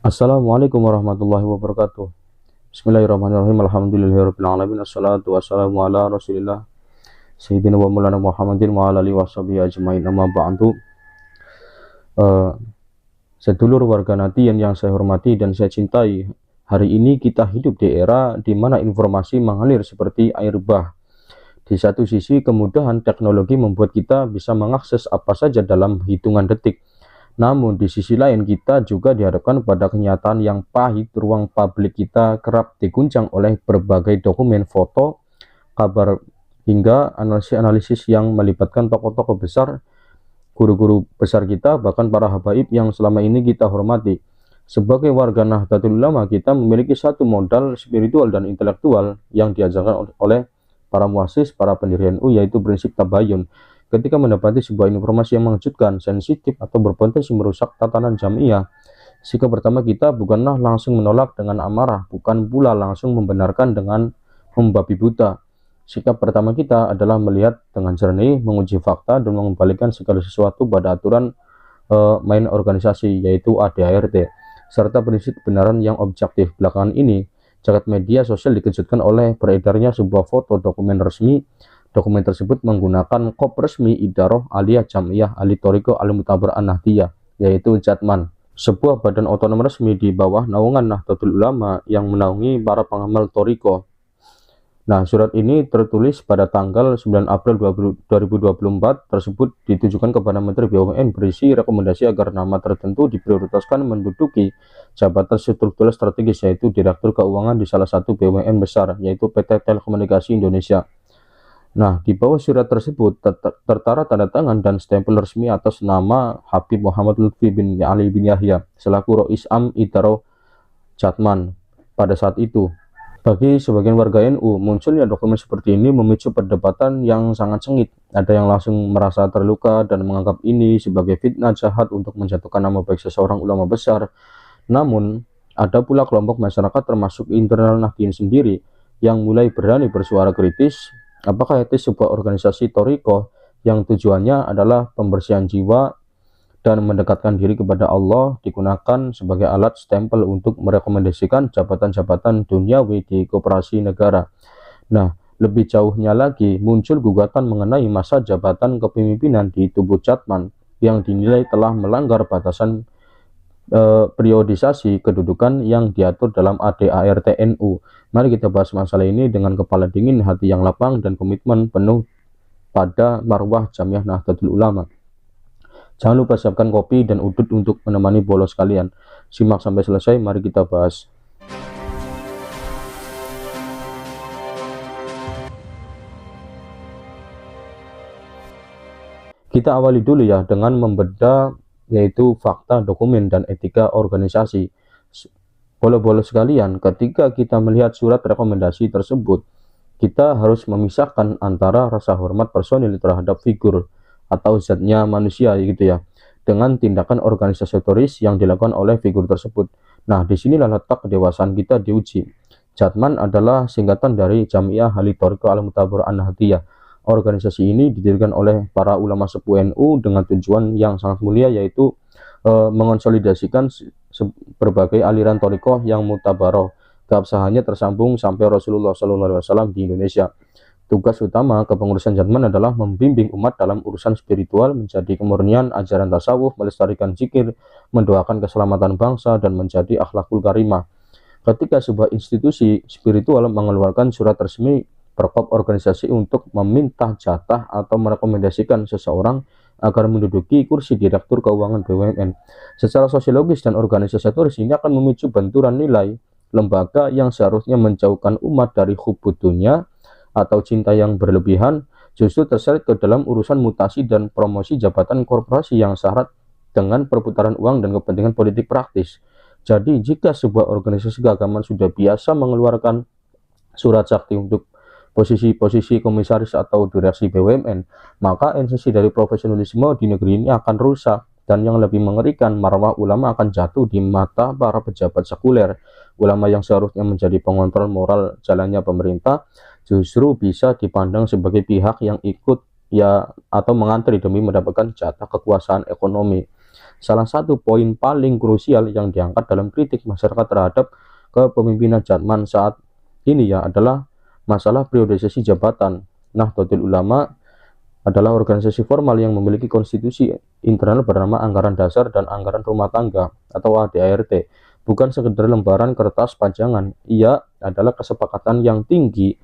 Assalamualaikum warahmatullahi wabarakatuh. Bismillahirrahmanirrahim. Alhamdulillahirabbil alamin. Assalatu wassalamu ala Rasulillah Sayyidina wa Maulana Muhammadin wa ala alihi washabihi ajmain. Amma ba'du. Eh, Sedulur warga Nadiyan yang saya hormati dan saya cintai, hari ini kita hidup di era di mana informasi mengalir seperti air bah. Di satu sisi, kemudahan teknologi membuat kita bisa mengakses apa saja dalam hitungan detik. Namun di sisi lain kita juga dihadapkan pada kenyataan yang pahit. Ruang publik kita kerap diguncang oleh berbagai dokumen, foto, kabar, hingga analisis-analisis yang melibatkan tokoh-tokoh besar, guru-guru besar kita, bahkan para habaib yang selama ini kita hormati. Sebagai warga Nahdlatul Ulama, kita memiliki satu modal spiritual dan intelektual yang diajarkan oleh para muassis, para pendiri NU, yaitu prinsip tabayun. Ketika mendapati sebuah informasi yang mengejutkan, sensitif, atau berpotensi merusak tatanan jamiah, sikap pertama kita bukanlah langsung menolak dengan amarah, bukan pula langsung membenarkan dengan membabi buta. Sikap pertama kita adalah melihat dengan jernih, menguji fakta, dan mengembalikan segala sesuatu pada aturan main organisasi, yaitu ADART, serta prinsip kebenaran yang objektif. Belakangan ini, jagat media sosial dikejutkan oleh beredarnya sebuah foto dokumen resmi. Dokumen tersebut menggunakan kop resmi Idaroh Aliyah Jamiyah Ahli Thoriqah Al-Mu'tabar An-Nahdliyah, yaitu Jatman, sebuah badan otonom resmi di bawah naungan Nahdlatul Ulama yang menaungi para pengamal Thoriqah. Nah, surat ini tertulis pada tanggal 9 April 2024 tersebut ditujukan kepada Menteri BUMN, berisi rekomendasi agar nama tertentu diprioritaskan menduduki jabatan struktural strategis, yaitu Direktur Keuangan di salah satu BUMN besar, yaitu PT Telekomunikasi Indonesia. Nah, di bawah surat tersebut tertara tanda tangan dan stempel resmi atas nama Habib Muhammad Lutfi bin Ali bin Yahya selaku Rois Am Idaroh Jatman pada saat itu. Bagi sebagian warga NU, munculnya dokumen seperti ini memicu perdebatan yang sangat sengit. Ada yang langsung merasa terluka dan menganggap ini sebagai fitnah jahat untuk menjatuhkan nama baik seseorang ulama besar. Namun, ada pula kelompok masyarakat termasuk internal Nahdien sendiri yang mulai berani bersuara kritis. Apakah etis sebuah organisasi Thoriqah yang tujuannya adalah pembersihan jiwa dan mendekatkan diri kepada Allah digunakan sebagai alat stempel untuk merekomendasikan jabatan-jabatan duniawi di koperasi negara? Nah, lebih jauhnya lagi, muncul gugatan mengenai masa jabatan kepemimpinan di tubuh Jatman yang dinilai telah melanggar batasan periodisasi kedudukan yang diatur dalam ADART NU. Mari kita bahas masalah ini dengan kepala dingin, hati yang lapang, dan komitmen penuh pada marwah Jamiah Nahdlatul Ulama. Jangan lupa siapkan kopi dan udut untuk menemani bolos kalian. Simak sampai selesai, mari kita bahas. Kita awali dulu ya dengan membedah yaitu fakta, dokumen, dan etika organisasi. Bolos-bolos sekalian, ketika kita melihat surat rekomendasi tersebut, kita harus memisahkan antara rasa hormat personil terhadap figur atau zatnya manusia gitu ya, dengan tindakan organisatoris yang dilakukan oleh figur tersebut. Nah, disinilah letak kedewasaan kita diuji. Jatman adalah singkatan dari Jamiah Ahli Thoriqah Al-Mu'tabar An-Nahdliyah. Organisasi ini didirikan oleh para ulama sepuh NU dengan tujuan yang sangat mulia, yaitu mengonsolidasikan berbagai aliran Thoriqah yang mutabaroh. Keabsahannya tersambung sampai Rasulullah SAW di Indonesia. Tugas utama kepengurusan Jatman adalah membimbing umat dalam urusan spiritual, menjadi kemurnian ajaran tasawuf, melestarikan zikir, mendoakan keselamatan bangsa, dan menjadi akhlakul karimah. Ketika sebuah institusi spiritual mengeluarkan surat resmi perkop organisasi untuk meminta jatah atau merekomendasikan seseorang agar menduduki kursi Direktur Keuangan BUMN, secara sosiologis dan organisatoris ini akan memicu benturan nilai. Lembaga yang seharusnya menjauhkan umat dari hubudunya atau cinta yang berlebihan justru terseret ke dalam urusan mutasi dan promosi jabatan korporasi yang syarat dengan perputaran uang dan kepentingan politik praktis. Jadi jika sebuah organisasi keagamaan sudah biasa mengeluarkan surat sakti untuk posisi-posisi komisaris atau direksi BUMN, maka esensi dari profesionalisme di negeri ini akan rusak. Dan yang lebih mengerikan, marwah ulama akan jatuh di mata para pejabat sekuler. Ulama yang seharusnya menjadi pengontrol moral jalannya pemerintah justru bisa dipandang sebagai pihak yang ikut ya atau mengantri demi mendapatkan jatah kekuasaan ekonomi. Salah satu poin paling krusial yang diangkat dalam kritik masyarakat terhadap kepemimpinan Jatman saat ini ya adalah masalah periodisasi jabatan. Nahdlatul Ulama adalah organisasi formal yang memiliki konstitusi internal bernama Anggaran Dasar dan Anggaran Rumah Tangga atau ADART. Bukan sekedar lembaran kertas pajangan, ia adalah kesepakatan yang tinggi,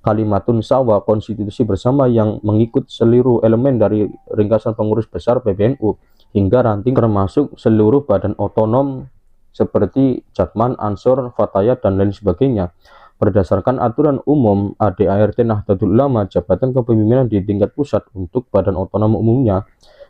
kalimatun sawa, konstitusi bersama yang mengikut seluruh elemen dari ringkasan pengurus besar PBNU hingga ranting termasuk seluruh badan otonom seperti Jatman, Ansor, Fatayat, dan lain sebagainya. Berdasarkan aturan umum ADART Nahdlatul Ulama, jabatan kepemimpinan di tingkat pusat untuk badan otonom umumnya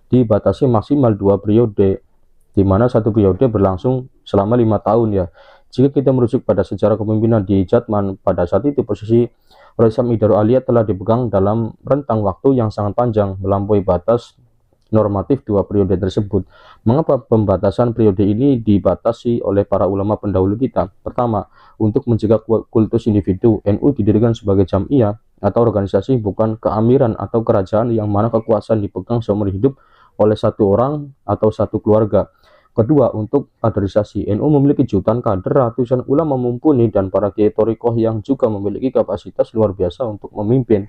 dibatasi maksimal 2 periode, di mana satu periode berlangsung selama 5 tahun ya. Jika kita merujuk pada sejarah kepemimpinan di Jatman, pada saat itu posisi Roisam Idaru Aliyah telah dipegang dalam rentang waktu yang sangat panjang, melampaui batas normatif 2 periode tersebut. Mengapa pembatasan periode ini dibatasi oleh para ulama pendahulu kita? Pertama, untuk mencegah kultus individu. NU didirikan sebagai jamiah atau organisasi, bukan keamiran atau kerajaan yang mana kekuasaan dipegang seumur hidup oleh satu orang atau satu keluarga. Kedua, untuk kaderisasi. NU memiliki jutaan kader, ratusan ulama mumpuni, dan para kiai thariqah yang juga memiliki kapasitas luar biasa untuk memimpin,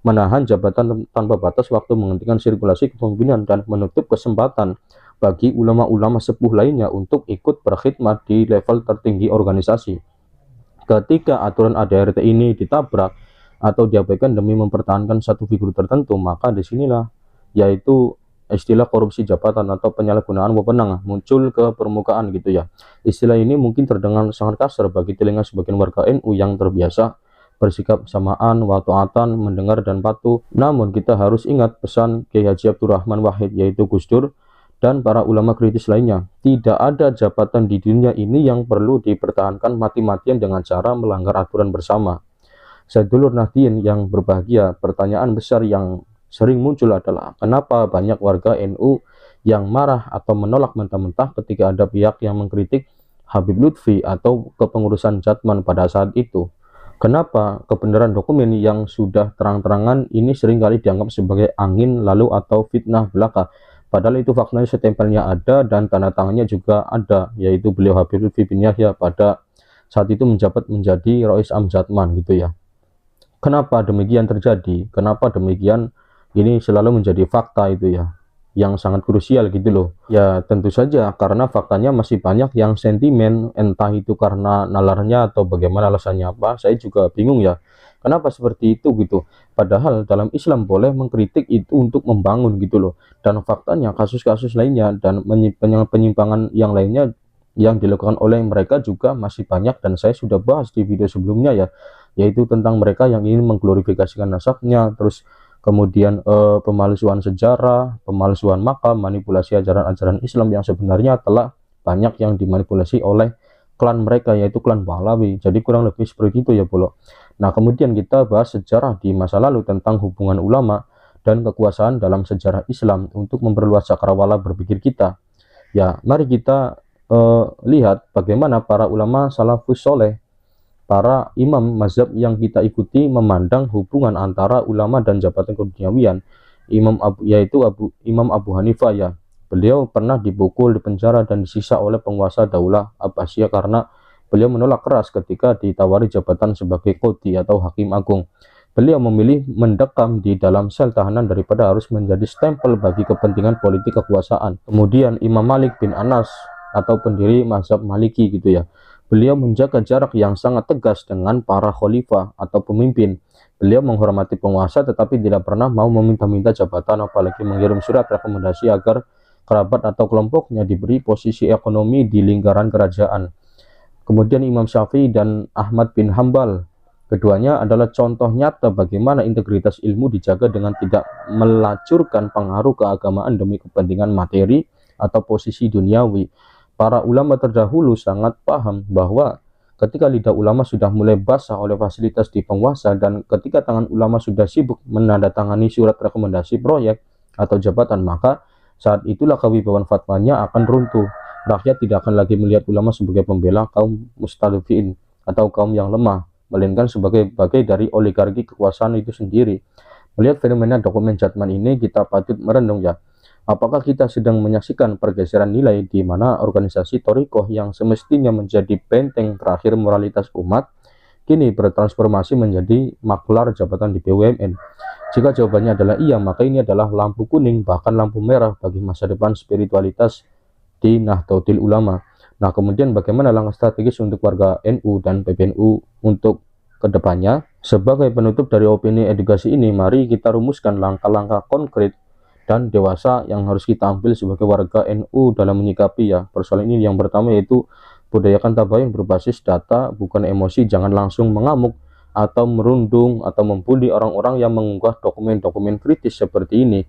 menahan jabatan tanpa batas waktu, menghentikan sirkulasi kepemimpinan, dan menutup kesempatan bagi ulama-ulama sepuh lainnya untuk ikut berkhidmat di level tertinggi organisasi. Ketika aturan ADART ini ditabrak atau diabaikan demi mempertahankan satu figur tertentu, maka disinilah yaitu istilah korupsi jabatan atau penyalahgunaan wewenang muncul ke permukaan gitu ya. Istilah ini mungkin terdengar sangat kasar bagi telinga sebagian warga NU yang terbiasa bersikap samaan, wataatan, mendengar dan patuh. Namun kita harus ingat pesan Kiai Haji Abdurrahman Wahid, yaitu Gus Dur, dan para ulama kritis lainnya. Tidak ada jabatan di dunia ini yang perlu dipertahankan mati-matian dengan cara melanggar aturan bersama. Sedulur Nahdien yang berbahagia, pertanyaan besar yang sering muncul adalah kenapa banyak warga NU yang marah atau menolak mentah-mentah ketika ada pihak yang mengkritik Habib Lutfi atau kepengurusan Jatman pada saat itu. Kenapa kebenaran dokumen yang sudah terang-terangan ini seringkali dianggap sebagai angin lalu atau fitnah belaka, padahal itu faktanya setempelnya ada dan tanda tangannya juga ada, yaitu beliau Habib Lutfi bin Yahya pada saat itu menjabat menjadi Rois Am Jatman gitu ya. Kenapa demikian terjadi? Kenapa demikian? Ini selalu menjadi fakta itu ya, yang sangat krusial gitu loh. Ya tentu saja karena faktanya masih banyak yang sentimen, entah itu karena nalarnya atau bagaimana alasannya apa, saya juga bingung ya. Kenapa seperti itu gitu? Padahal dalam Islam boleh mengkritik itu untuk membangun gitu loh. Dan faktanya kasus-kasus lainnya dan penyimpangan yang lainnya yang dilakukan oleh mereka juga masih banyak, dan saya sudah bahas di video sebelumnya ya, yaitu tentang mereka yang ingin mengglorifikasikan nasabnya, terus kemudian pemalsuan sejarah, pemalsuan makam, manipulasi ajaran-ajaran Islam yang sebenarnya telah banyak yang dimanipulasi oleh klan mereka, yaitu klan Pahlawi. Jadi kurang lebih seperti itu ya Bolo. Nah kemudian kita bahas sejarah di masa lalu tentang hubungan ulama dan kekuasaan dalam sejarah Islam untuk memperluas cakrawala berpikir kita. Ya mari kita lihat bagaimana para ulama salafus soleh, para imam mazhab yang kita ikuti memandang hubungan antara ulama dan jabatan keduniawian. Imam Abu Hanifah ya, beliau pernah dipukul, dipenjara dan disiksa oleh penguasa Daulah Abbasiyah karena beliau menolak keras ketika ditawari jabatan sebagai qadhi atau hakim agung. Beliau memilih mendekam di dalam sel tahanan daripada harus menjadi stempel bagi kepentingan politik kekuasaan. Kemudian Imam Malik bin Anas atau pendiri mazhab Maliki gitu ya, beliau menjaga jarak yang sangat tegas dengan para khalifah atau pemimpin. Beliau menghormati penguasa tetapi tidak pernah mau meminta-minta jabatan, apalagi mengirim surat rekomendasi agar kerabat atau kelompoknya diberi posisi ekonomi di lingkaran kerajaan. Kemudian Imam Syafi'i dan Ahmad bin Hambal, keduanya adalah contoh nyata bagaimana integritas ilmu dijaga dengan tidak melacurkan pengaruh keagamaan demi kepentingan materi atau posisi duniawi. Para ulama terdahulu sangat paham bahwa ketika lidah ulama sudah mulai basah oleh fasilitas di penguasa, dan ketika tangan ulama sudah sibuk menandatangani surat rekomendasi proyek atau jabatan, maka saat itulah kewibawaan fatwanya akan runtuh. Rakyat tidak akan lagi melihat ulama sebagai pembela kaum mustadafin atau kaum yang lemah, melainkan sebagai bagian dari oligarki kekuasaan itu sendiri. Melihat fenomena dokumen Jatman ini, kita patut merenung ya, Apakah kita sedang menyaksikan pergeseran nilai di mana organisasi thariqah yang semestinya menjadi benteng terakhir moralitas umat kini bertransformasi menjadi maklar jabatan di BUMN? Jika jawabannya adalah iya, maka ini adalah lampu kuning bahkan lampu merah bagi masa depan spiritualitas di Nahdlatul Ulama. Nah, kemudian bagaimana langkah strategis untuk warga NU dan PBNU untuk kedepannya? Sebagai penutup dari opini edukasi ini, mari kita rumuskan langkah-langkah konkret dan dewasa yang harus kita ambil sebagai warga NU dalam menyikapi persoalan ini. Yang pertama yaitu budayakan tabayun berbasis data, bukan emosi. Jangan langsung mengamuk atau merundung atau membuli orang-orang yang mengunggah dokumen-dokumen kritis seperti ini.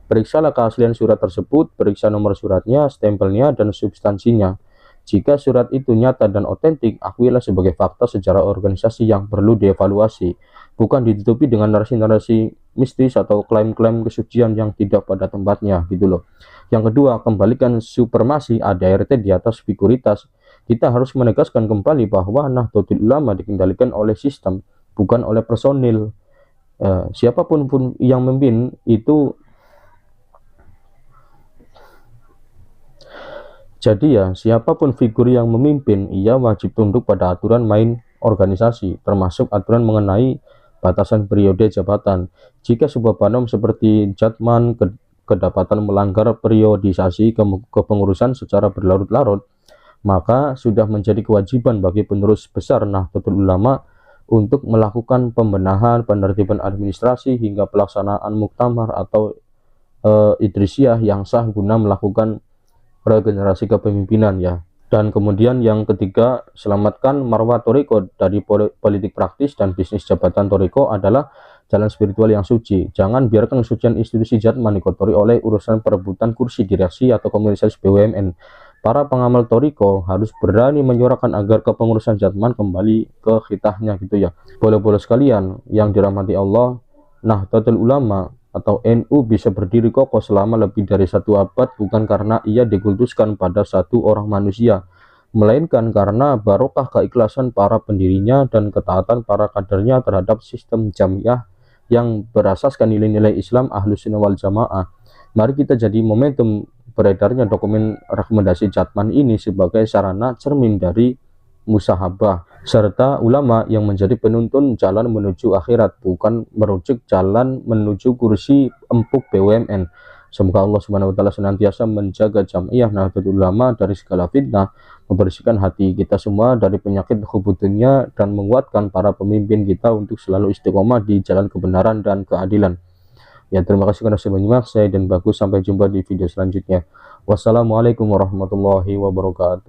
Periksalah keaslian surat tersebut, periksa nomor suratnya, stempelnya, dan substansinya. Jika surat itu nyata dan otentik, akuilah sebagai fakta sejarah organisasi yang perlu dievaluasi, bukan ditutupi dengan narasi-narasi mistis atau klaim-klaim kesucian yang tidak pada tempatnya gitu loh. Yang kedua, kembalikan supremasi ADRT di atas figuritas. Kita harus menegaskan kembali bahwa Nahdlatul Ulama dikendalikan oleh sistem, bukan oleh personil. Siapapun pun yang memimpin itu. Jadi siapapun figur yang memimpin, ia wajib tunduk pada aturan main organisasi, termasuk aturan mengenai batasan periode jabatan. Jika sebuah banom seperti Jatman kedapatan melanggar periodisasi kepengurusan secara berlarut-larut, maka sudah menjadi kewajiban bagi penerus besar Nahdlatul Ulama untuk melakukan pembenahan, penertiban administrasi hingga pelaksanaan muktamar atau idrisiyah yang sah guna melakukan regenerasi kepemimpinan Dan kemudian yang ketiga, selamatkan marwah thariqah dari politik praktis dan bisnis. Jabatan thariqah adalah jalan spiritual yang suci. Jangan biarkan kesucian institusi Jatman dikotori oleh urusan perebutan kursi direksi atau komisaris BUMN. Para pengamal thariqah harus berani menyuarakan agar kepengurusan Jatman kembali ke khitahnya gitu Boleh-boleh sekalian yang dirahmati Allah, Nahdlatul Ulama atau NU bisa berdiri kokoh selama lebih dari 1 abad bukan karena ia dikultuskan pada satu orang manusia, melainkan karena barokah keikhlasan para pendirinya dan ketaatan para kadernya terhadap sistem jamiah yang berasaskan nilai-nilai Islam Ahlus Sunnah wal Jamaah. Mari kita jadi momentum beredarnya dokumen rekomendasi Jatman ini sebagai sarana cermin dari musahabah serta ulama yang menjadi penuntun jalan menuju akhirat, bukan merujuk jalan menuju kursi empuk BUMN. Semoga Allah Subhanahu wa taala senantiasa menjaga jamiah Nahdlatul Ulama dari segala fitnah, membersihkan hati kita semua dari penyakit hubudnya, dan menguatkan para pemimpin kita untuk selalu istiqomah di jalan kebenaran dan keadilan. Terima kasih karena sudah menyimak. Saya dan Bagus, sampai jumpa di video selanjutnya. Wassalamualaikum warahmatullahi wabarakatuh.